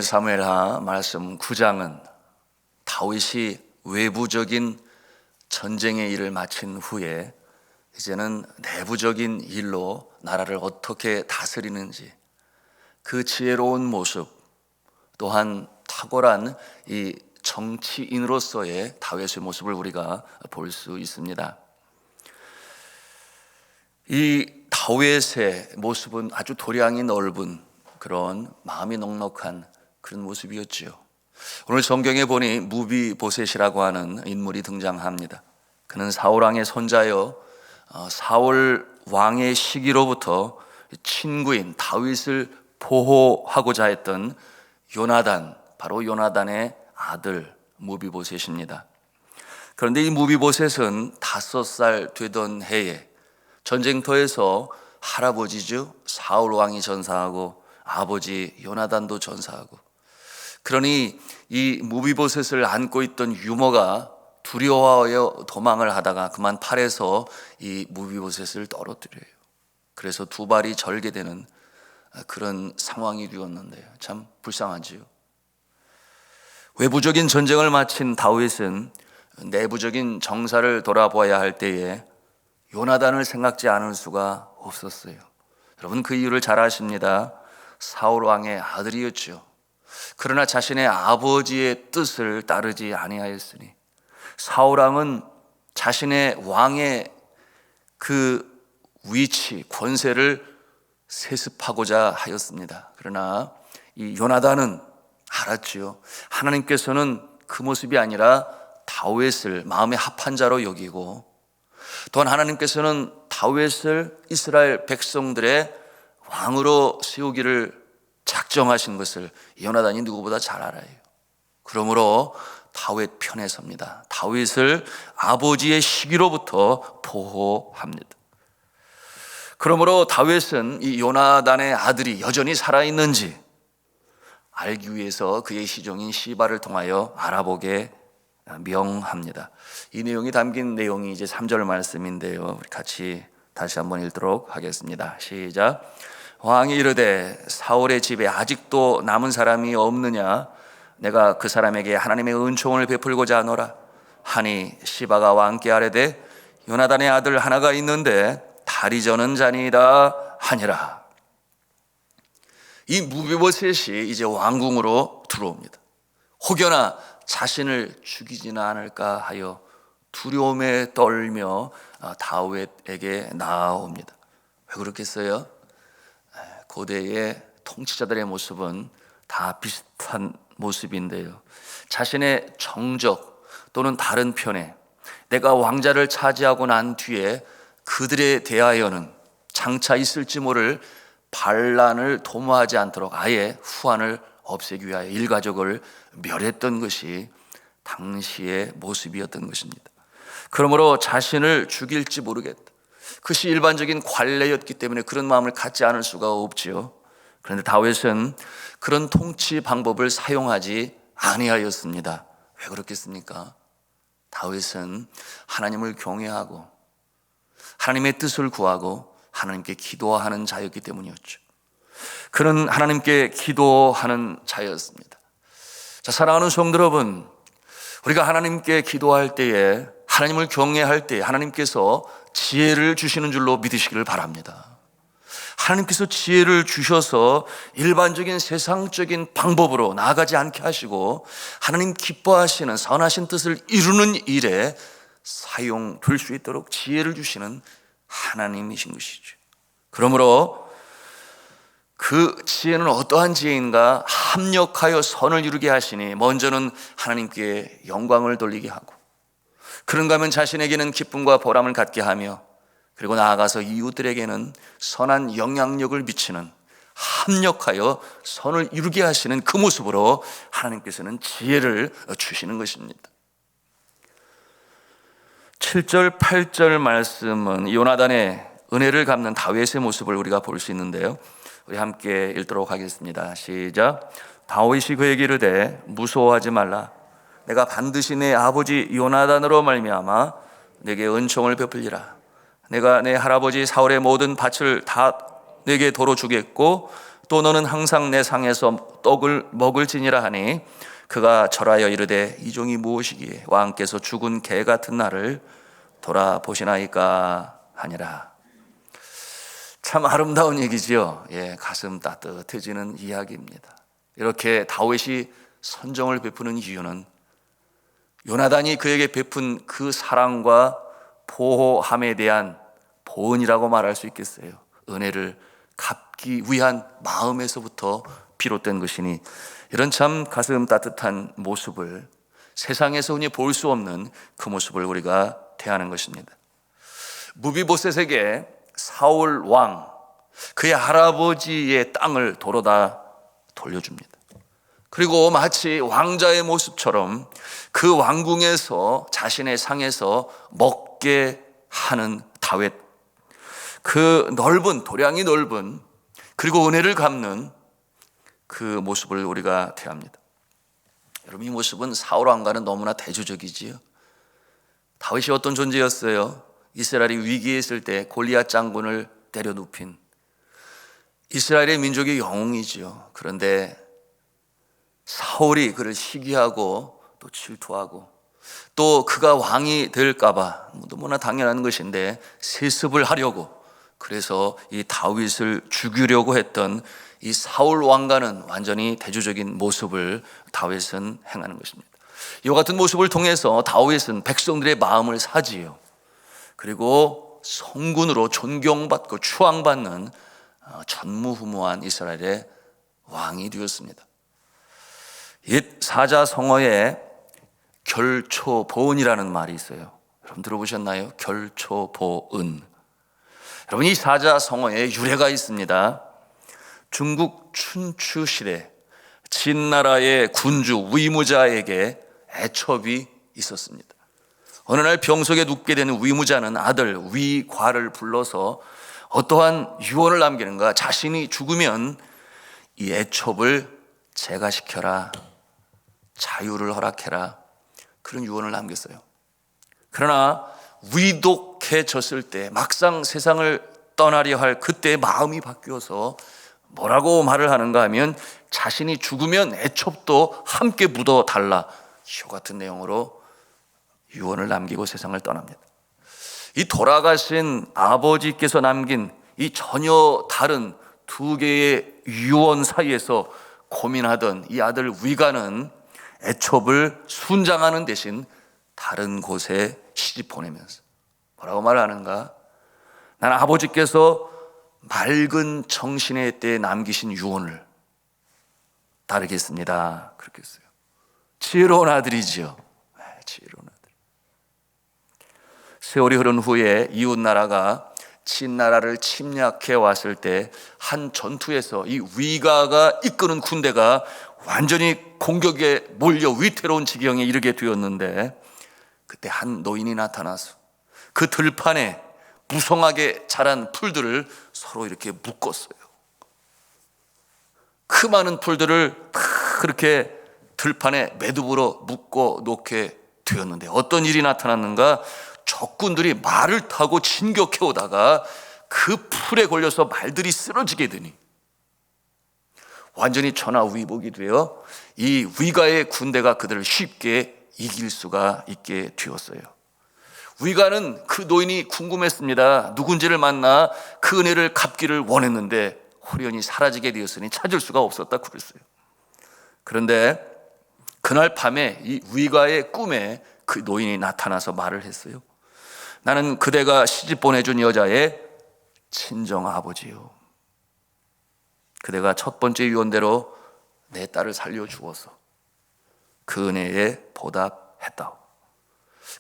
사무엘하 말씀 9장은 다윗이 외부적인 전쟁의 일을 마친 후에 이제는 내부적인 일로 나라를 어떻게 다스리는지 그 지혜로운 모습, 또한 탁월한 이 정치인으로서의 다윗의 모습을 우리가 볼 수 있습니다. 이 다윗의 모습은 아주 도량이 넓은 그런 마음이 넉넉한 그런 모습이었지요. 오늘 성경에 보니 무비보셋이라고 하는 인물이 등장합니다. 그는 사울 왕의 손자여 사울 왕의 시기로부터 친구인 다윗을 보호하고자 했던 요나단, 바로 요나단의 아들 무비보셋입니다. 그런데 이 무비보셋은 5살 되던 해에 전쟁터에서 할아버지죠 사울 왕이 전사하고 아버지 요나단도 전사하고, 그러니 이 무비보셋을 안고 있던 유모가 두려워하여 도망을 하다가 그만 팔에서 이 무비보셋을 떨어뜨려요. 그래서 두 발이 절개되는 그런 상황이 되었는데요, 참 불쌍하지요. 외부적인 전쟁을 마친 다윗은 내부적인 정사를 돌아보아야 할 때에 요나단을 생각지 않을 수가 없었어요. 여러분, 그 이유를 잘 아십니다. 사울 왕의 아들이었죠. 그러나 자신의 아버지의 뜻을 따르지 아니하였으니 사울 왕은 자신의 왕의 그 위치, 권세를 세습하고자 하였습니다. 그러나 이 요나단은 알았지요. 하나님께서는 그 모습이 아니라 다윗을 마음의 합한 자로 여기고, 또한 하나님께서는 다윗을 이스라엘 백성들의 왕으로 세우기를 작정하신 것을 요나단이 누구보다 잘 알아요. 그러므로 다윗 편에 섭니다. 다윗을 아버지의 시기로부터 보호합니다. 그러므로 다윗은 이 요나단의 아들이 여전히 살아있는지 알기 위해서 그의 시종인 시바를 통하여 알아보게 명합니다. 이 내용이 담긴 내용이 이제 3절 말씀인데요, 우리 같이 다시 한번 읽도록 하겠습니다. 시작. 왕이 이르되 사울의 집에 아직도 남은 사람이 없느냐? 내가 그 사람에게 하나님의 은총을 베풀고자 하노라 하니 시바가 왕께 아뢰되 요나단의 아들 하나가 있는데 다리 저는 자니이다 하니라. 이 무비보셋이 이제 왕궁으로 들어옵니다. 혹여나 자신을 죽이지는 않을까 하여 두려움에 떨며 다윗에게 나아옵니다. 왜 그렇겠어요? 고대의 통치자들의 모습은 다 비슷한 모습인데요, 자신의 정적 또는 다른 편에 내가 왕자를 차지하고 난 뒤에 그들에 대하여는 장차 있을지 모를 반란을 도모하지 않도록 아예 후환을 없애기 위하여 일가족을 멸했던 것이 당시의 모습이었던 것입니다. 그러므로 자신을 죽일지 모르겠다, 그것이 일반적인 관례였기 때문에 그런 마음을 갖지 않을 수가 없지요. 그런데 다윗은 그런 통치 방법을 사용하지 아니하였습니다. 왜 그렇겠습니까? 다윗은 하나님을 경외하고 하나님의 뜻을 구하고 하나님께 기도하는 자였기 때문이었죠. 그는 하나님께 기도하는 자였습니다. 자, 사랑하는 성도 여러분, 우리가 하나님께 기도할 때에, 하나님을 경외할 때에 하나님께서 지혜를 주시는 줄로 믿으시기를 바랍니다. 하나님께서 지혜를 주셔서 일반적인 세상적인 방법으로 나아가지 않게 하시고 하나님 기뻐하시는 선하신 뜻을 이루는 일에 사용될 수 있도록 지혜를 주시는 하나님이신 것이죠. 그러므로 그 지혜는 어떠한 지혜인가? 합력하여 선을 이루게 하시니 먼저는 하나님께 영광을 돌리게 하고, 그런가 하면 자신에게는 기쁨과 보람을 갖게 하며, 그리고 나아가서 이웃들에게는 선한 영향력을 미치는, 합력하여 선을 이루게 하시는 그 모습으로 하나님께서는 지혜를 주시는 것입니다. 7절 8절 말씀은 요나단의 은혜를 갚는 다윗의 모습을 우리가 볼 수 있는데요, 우리 함께 읽도록 하겠습니다. 시작. 다윗이 그에게 이르되 무서워하지 말라. 내가 반드시 내 아버지 요나단으로 말미암아 내게 은총을 베풀리라. 내가 내 할아버지 사울의 모든 밭을 다 내게 도로 주겠고 또 너는 항상 내 상에서 떡을 먹을지니라 하니 그가 절하여 이르되 이 종이 무엇이기에 왕께서 죽은 개 같은 나를 돌아보시나이까 하니라. 참 아름다운 얘기지요. 가슴 따뜻해지는 이야기입니다. 이렇게 다윗이 선정을 베푸는 이유는 요나단이 그에게 베푼 그 사랑과 보호함에 대한 보은이라고 말할 수 있겠어요. 은혜를 갚기 위한 마음에서부터 비롯된 것이니 이런 참 가슴 따뜻한 모습을 세상에서 흔히 볼 수 없는 그 모습을 우리가 대하는 것입니다. 무비보셋에게 사울 왕, 그의 할아버지의 땅을 도로 다 돌려줍니다. 그리고 마치 왕자의 모습처럼 그 왕궁에서 자신의 상에서 먹게 하는 다윗, 그 넓은, 도량이 넓은, 그리고 은혜를 갚는 그 모습을 우리가 대합니다. 여러분, 이 모습은 사울 왕과는 너무나 대조적이지요. 다윗이 어떤 존재였어요? 이스라엘이 위기에 있을 때 골리앗 장군을 때려 눕힌 이스라엘의 민족의 영웅이지요. 그런데 사울이 그를 시기하고 또 질투하고 또 그가 왕이 될까봐 너무나 당연한 것인데 세습을 하려고, 그래서 이 다윗을 죽이려고 했던 이 사울 왕과는 완전히 대조적인 모습을 다윗은 행하는 것입니다. 이와 같은 모습을 통해서 다윗은 백성들의 마음을 사지요. 그리고 성군으로 존경받고 추앙받는 전무후무한 이스라엘의 왕이 되었습니다. 옛 사자성어에 결초보은이라는 말이 있어요. 여러분 들어보셨나요? 결초보은. 여러분, 이 사자성어에 유래가 있습니다. 중국 춘추 시대 진나라의 군주 위무자에게 애첩이 있었습니다. 어느 날 병석에 눕게 되는 위무자는 아들 위과를 불러서 어떠한 유언을 남기는가? 자신이 죽으면 이 애첩을 제거시켜라, 자유를 허락해라, 그런 유언을 남겼어요. 그러나 위독해졌을 때, 막상 세상을 떠나려 할 그때 마음이 바뀌어서 뭐라고 말을 하는가 하면 자신이 죽으면 애첩도 함께 묻어달라, 이와 같은 내용으로 유언을 남기고 세상을 떠납니다. 이 돌아가신 아버지께서 남긴 이 전혀 다른 두 개의 유언 사이에서 고민하던 이 아들 위가는 애첩을 순장하는 대신 다른 곳에 시집 보내면서 뭐라고 말하는가? 난 아버지께서 맑은 정신의 때에 남기신 유언을 따르겠습니다, 그렇게 했어요. 지혜로운 아들이지요. 지혜로운 아들. 세월이 흐른 후에 이웃나라가 진나라를 침략해 왔을 때 한 전투에서 이 위가가 이끄는 군대가 완전히 공격에 몰려 위태로운 지경에 이르게 되었는데, 그때 한 노인이 나타나서 그 들판에 무성하게 자란 풀들을 서로 이렇게 묶었어요. 그 많은 풀들을 다 그렇게 들판에 매듭으로 묶어 놓게 되었는데 어떤 일이 나타났는가? 적군들이 말을 타고 진격해 오다가 그 풀에 걸려서 말들이 쓰러지게 되니 완전히 전화위복이 되어 이 위가의 군대가 그들을 쉽게 이길 수가 있게 되었어요. 위가는 그 노인이 궁금했습니다. 누군지를 만나 그 은혜를 갚기를 원했는데 호련히 사라지게 되었으니 찾을 수가 없었다 그랬어요. 그런데 그날 밤에 이 위가의 꿈에 그 노인이 나타나서 말을 했어요. 나는 그대가 시집 보내준 여자의 친정 아버지요. 그대가 첫 번째 유언대로 내 딸을 살려주어서 그 은혜에 보답했다.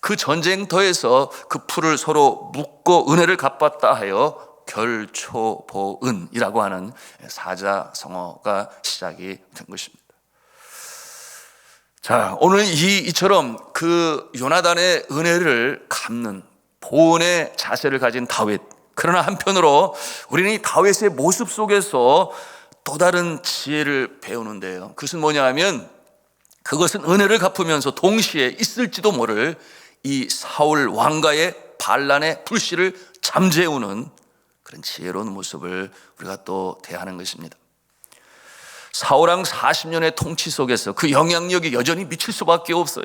그 전쟁터에서 그 풀을 서로 묶고 은혜를 갚았다 하여 결초보은이라고 하는 사자성어가 시작이 된 것입니다. 자, 오늘 이처럼 그 요나단의 은혜를 갚는 보은의 자세를 가진 다윗, 그러나 한편으로 우리는 이 다윗의 모습 속에서 또 다른 지혜를 배우는데요. 그것은 뭐냐 하면 그것은 은혜를 갚으면서 동시에 있을지도 모를 이 사울 왕가의 반란의 불씨를 잠재우는 그런 지혜로운 모습을 우리가 또 대하는 것입니다. 사울왕 40년의 통치 속에서 그 영향력이 여전히 미칠 수밖에 없어요.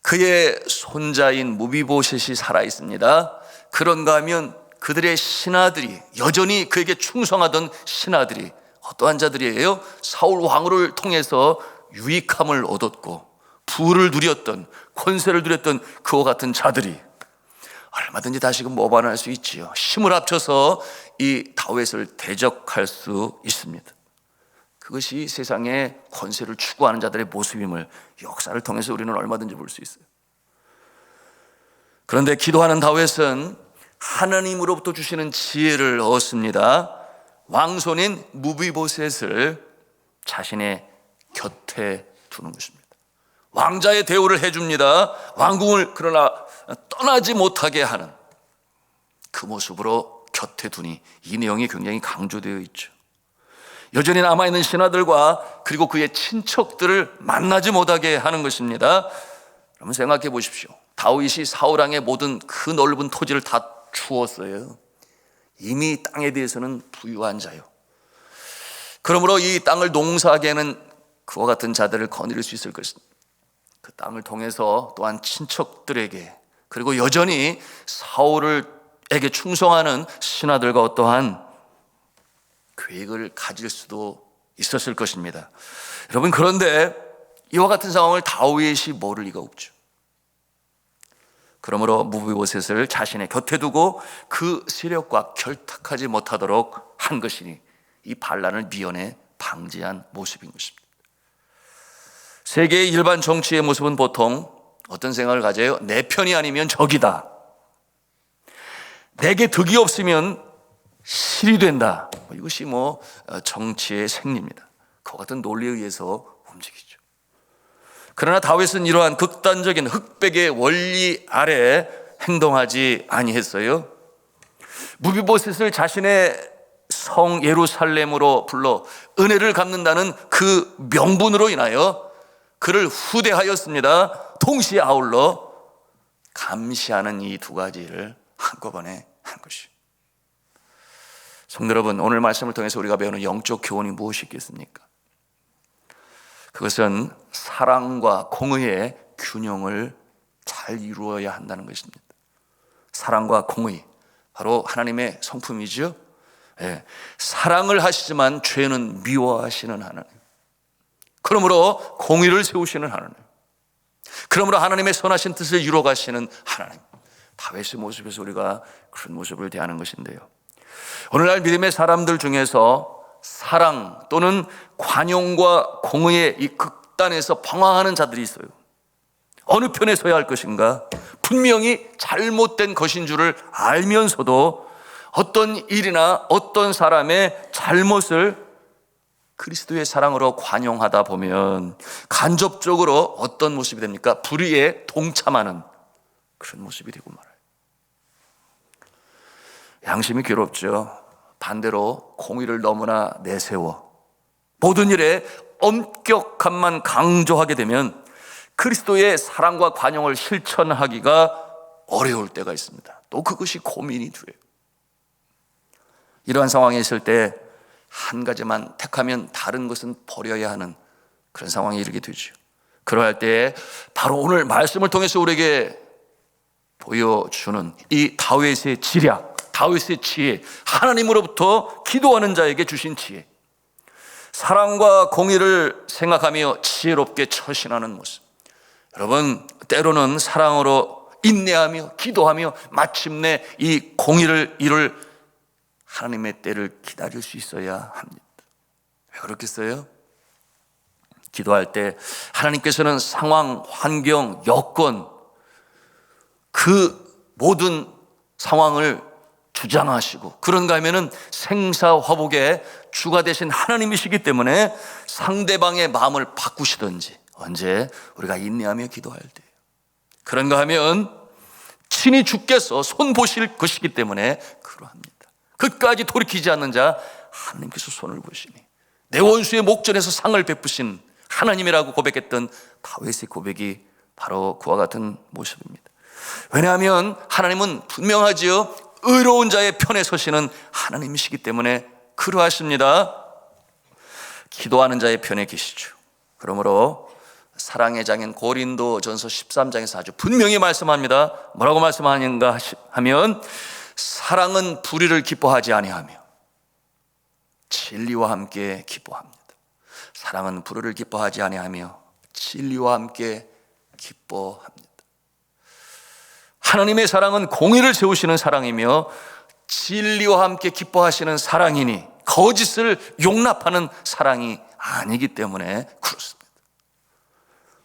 그의 손자인 무비보셋이 살아 있습니다. 그런가 하면 그들의 신하들이, 여전히 그에게 충성하던 신하들이 어떠한 자들이에요? 사울 왕후를 통해서 유익함을 얻었고 부를 누렸던, 권세를 누렸던 그와 같은 자들이 얼마든지 다시금 모반할 수 있지요. 힘을 합쳐서 이 다윗을 대적할 수 있습니다. 그것이 세상의 권세를 추구하는 자들의 모습임을 역사를 통해서 우리는 얼마든지 볼 수 있어요. 그런데 기도하는 다윗은 하나님으로부터 주시는 지혜를 얻습니다. 왕손인 무비보셋을 자신의 곁에 두는 것입니다. 왕자의 대우를 해줍니다. 왕궁을 그러나 떠나지 못하게 하는 그 모습으로 곁에 두니, 이 내용이 굉장히 강조되어 있죠. 여전히 남아있는 신하들과 그리고 그의 친척들을 만나지 못하게 하는 것입니다. 여러분 생각해 보십시오. 다윗이 사울왕의 모든 그 넓은 토지를 다 주었어요. 이미 땅에 대해서는 부유한 자요. 그러므로 이 땅을 농사하게 하는 그와 같은 자들을 거느릴 수 있을 것입니다. 그 땅을 통해서 또한 친척들에게, 그리고 여전히 사울에게 충성하는 신하들과 어떠한 계획을 가질 수도 있었을 것입니다. 여러분, 그런데 이와 같은 상황을 다윗이 모를 리가 없죠. 그러므로 무비보셋을 자신의 곁에 두고 그 세력과 결탁하지 못하도록 한 것이니 이 반란을 미연에 방지한 모습인 것입니다. 세계의 일반 정치의 모습은 보통 어떤 생각을 가져요? 내 편이 아니면 적이다. 내게 득이 없으면 실이 된다. 이것이 정치의 생리입니다. 그와 같은 논리에 의해서 움직이죠. 그러나 다윗은 이러한 극단적인 흑백의 원리 아래 행동하지 아니했어요. 무비보셋을 자신의 성 예루살렘으로 불러 은혜를 갚는다는 그 명분으로 인하여 그를 후대하였습니다. 동시에 아울러 감시하는 이 두 가지를 한꺼번에 한 것이. 성도 여러분, 오늘 말씀을 통해서 우리가 배우는 영적 교훈이 무엇이 있겠습니까? 그것은 사랑과 공의의 균형을 잘 이루어야 한다는 것입니다. 사랑과 공의, 바로 하나님의 성품이죠. 사랑을 하시지만 죄는 미워하시는 하나님, 그러므로 공의를 세우시는 하나님, 그러므로 하나님의 선하신 뜻을 이루어가시는 하나님, 다윗의 모습에서 우리가 그런 모습을 대하는 것인데요, 오늘날 믿음의 사람들 중에서 사랑 또는 관용과 공의의 이 극단에서 방황하는 자들이 있어요. 어느 편에 서야 할 것인가? 분명히 잘못된 것인 줄을 알면서도 어떤 일이나 어떤 사람의 잘못을 그리스도의 사랑으로 관용하다 보면 간접적으로 어떤 모습이 됩니까? 불의에 동참하는 그런 모습이 되고 말아요. 양심이 괴롭죠. 반대로 공의를 너무나 내세워 모든 일에 엄격함만 강조하게 되면 그리스도의 사랑과 관용을 실천하기가 어려울 때가 있습니다. 또 그것이 고민이 돼요. 이러한 상황에 있을 때 한 가지만 택하면 다른 것은 버려야 하는 그런 상황에 이르게 되죠. 그러할 때 바로 오늘 말씀을 통해서 우리에게 보여주는 이 다윗의 지략, 다윗의 지혜, 하나님으로부터 기도하는 자에게 주신 지혜, 사랑과 공의를 생각하며 지혜롭게 처신하는 모습. 여러분, 때로는 사랑으로 인내하며 기도하며 마침내 이 공의를 이룰 하나님의 때를 기다릴 수 있어야 합니다. 왜 그렇겠어요? 기도할 때 하나님께서는 상황, 환경, 여건, 그 모든 상황을 주장하시고, 그런가 하면은 생사화복의 주가 되신 하나님이시기 때문에 상대방의 마음을 바꾸시든지 언제 우리가 인내하며 기도할 때, 그런가 하면 친히 주께서 손보실 것이기 때문에 그러합니다. 끝까지 돌이키지 않는 자 하나님께서 손을 보시니 내 원수의 목전에서 상을 베푸신 하나님이라고 고백했던 다윗의 고백이 바로 그와 같은 모습입니다. 왜냐하면 하나님은 분명하지요. 의로운 자의 편에 서시는 하나님이시기 때문에 그러하십니다. 기도하는 자의 편에 계시죠. 그러므로 사랑의 장인 고린도전서 13장에서 아주 분명히 말씀합니다. 뭐라고 말씀하는가 하면 사랑은 불의를 기뻐하지 아니하며 진리와 함께 기뻐합니다. 사랑은 불의를 기뻐하지 아니하며 진리와 함께 기뻐합니다. 하나님의 사랑은 공의를 세우시는 사랑이며 진리와 함께 기뻐하시는 사랑이니 거짓을 용납하는 사랑이 아니기 때문에 그렇습니다.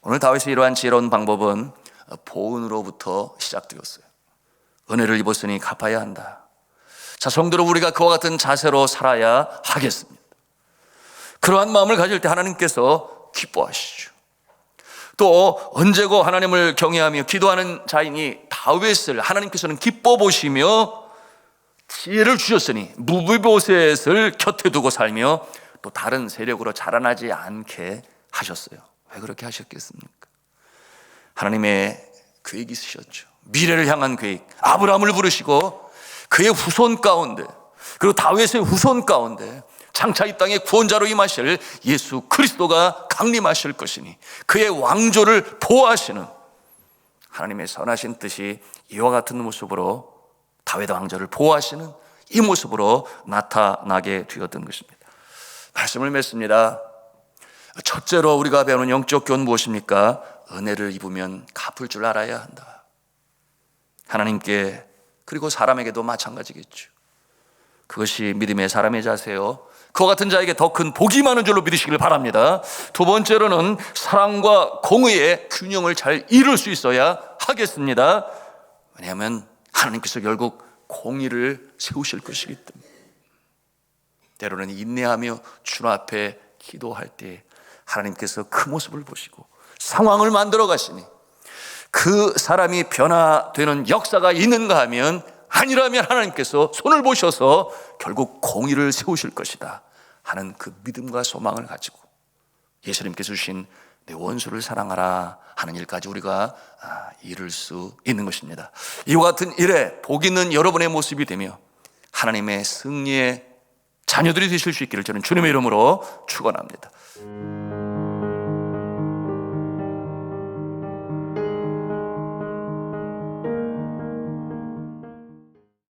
오늘 다윗의 이러한 지혜로운 방법은 보은으로부터 시작되었어요. 은혜를 입었으니 갚아야 한다. 자, 성도로 우리가 그와 같은 자세로 살아야 하겠습니다. 그러한 마음을 가질 때 하나님께서 기뻐하시죠. 또 언제고 하나님을 경외하며 기도하는 자이니 다윗을 하나님께서는 기뻐 보시며 지혜를 주셨으니 무비보셋을 곁에 두고 살며 또 다른 세력으로 자라나지 않게 하셨어요. 왜 그렇게 하셨겠습니까? 하나님의 계획이 있으셨죠. 미래를 향한 계획. 아브라함을 부르시고 그의 후손 가운데, 그리고 다윗의 후손 가운데 장차 이 땅에 구원자로 임하실 예수 그리스도가 강림하실 것이니 그의 왕조를 보호하시는 하나님의 선하신 뜻이 이와 같은 모습으로 다윗 왕조를 보호하시는 이 모습으로 나타나게 되었던 것입니다. 말씀을 맺습니다. 첫째로 우리가 배우는 영적 교훈 무엇입니까? 은혜를 입으면 갚을 줄 알아야 한다. 하나님께 그리고 사람에게도 마찬가지겠죠. 그것이 믿음의 사람의 자세요. 그와 같은 자에게 더 큰 복이 많은 줄로 믿으시길 바랍니다. 두 번째로는 사랑과 공의의 균형을 잘 이룰 수 있어야 하겠습니다. 왜냐하면 하나님께서 결국 공의를 세우실 것이기 때문에. 때로는 인내하며 주님 앞에 기도할 때 하나님께서 그 모습을 보시고 상황을 만들어 가시니 그 사람이 변화되는 역사가 있는가 하면 아니라면 하나님께서 손을 보셔서 결국 공의를 세우실 것이다 하는 그 믿음과 소망을 가지고 예수님께서 주신 내 원수를 사랑하라 하는 일까지 우리가 이룰 수 있는 것입니다. 이와 같은 일에 복 있는 여러분의 모습이 되며 하나님의 승리의 자녀들이 되실 수 있기를 저는 주님의 이름으로 축원합니다.